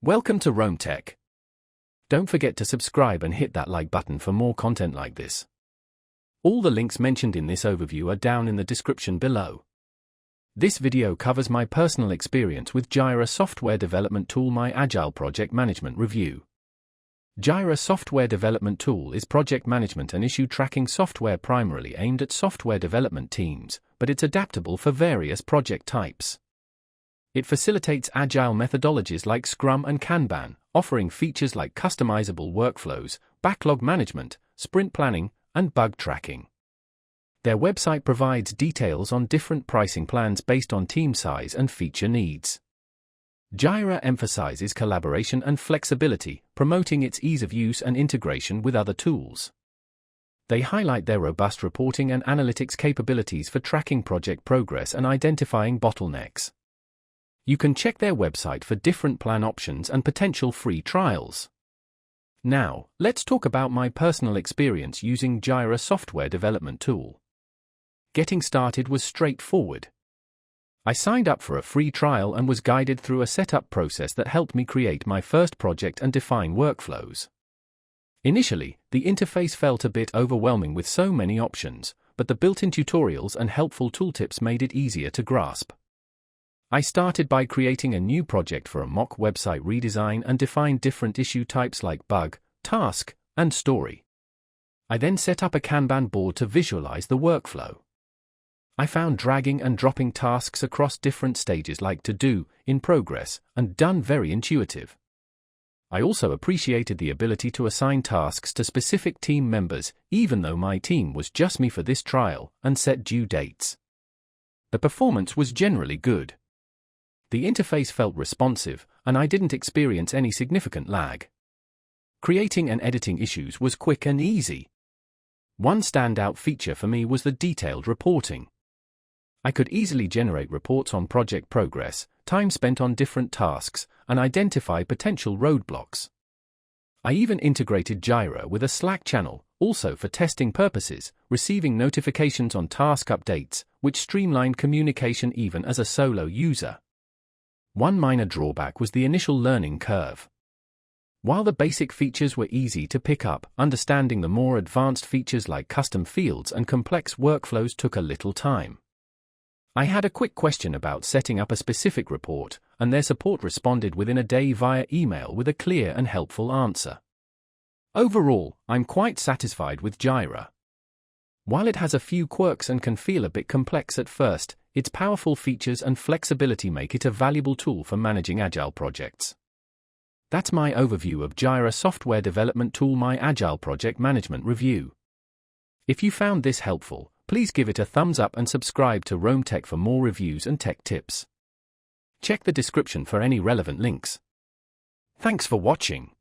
Welcome to Rome Tech. Don't forget to subscribe and hit that like button for more content like this. All the links mentioned in this overview are down in the description below. This video covers my personal experience with Jira software development tool, my Agile project management review. Jira software development tool is project management and issue tracking software primarily aimed at software development teams, but it's adaptable for various project types. It facilitates agile methodologies like Scrum and Kanban, offering features like customizable workflows, backlog management, sprint planning, and bug tracking. Their website provides details on different pricing plans based on team size and feature needs. Jira emphasizes collaboration and flexibility, promoting its ease of use and integration with other tools. They highlight their robust reporting and analytics capabilities for tracking project progress and identifying bottlenecks. You can check their website for different plan options and potential free trials. Now, let's talk about my personal experience using Jira software development tool. Getting started was straightforward. I signed up for a free trial and was guided through a setup process that helped me create my first project and define workflows. Initially, the interface felt a bit overwhelming with so many options, but the built-in tutorials and helpful tooltips made it easier to grasp. I started by creating a new project for a mock website redesign and defined different issue types like bug, task, and story. I then set up a Kanban board to visualize the workflow. I found dragging and dropping tasks across different stages like to do, in progress, and done very intuitive. I also appreciated the ability to assign tasks to specific team members, even though my team was just me for this trial, and set due dates. The performance was generally good. The interface felt responsive, and I didn't experience any significant lag. Creating and editing issues was quick and easy. One standout feature for me was the detailed reporting. I could easily generate reports on project progress, time spent on different tasks, and identify potential roadblocks. I even integrated Jira with a Slack channel, also for testing purposes, receiving notifications on task updates, which streamlined communication even as a solo user. One minor drawback was the initial learning curve. While the basic features were easy to pick up, understanding the more advanced features like custom fields and complex workflows took a little time. I had a quick question about setting up a specific report, and their support responded within a day via email with a clear and helpful answer. Overall, I'm quite satisfied with Jira. While it has a few quirks and can feel a bit complex at first, its powerful features and flexibility make it a valuable tool for managing Agile projects. That's my overview of Jira software development tool, my Agile project management review. If you found this helpful, please give it a thumbs up and subscribe to Rome Tech for more reviews and tech tips. Check the description for any relevant links. Thanks for watching.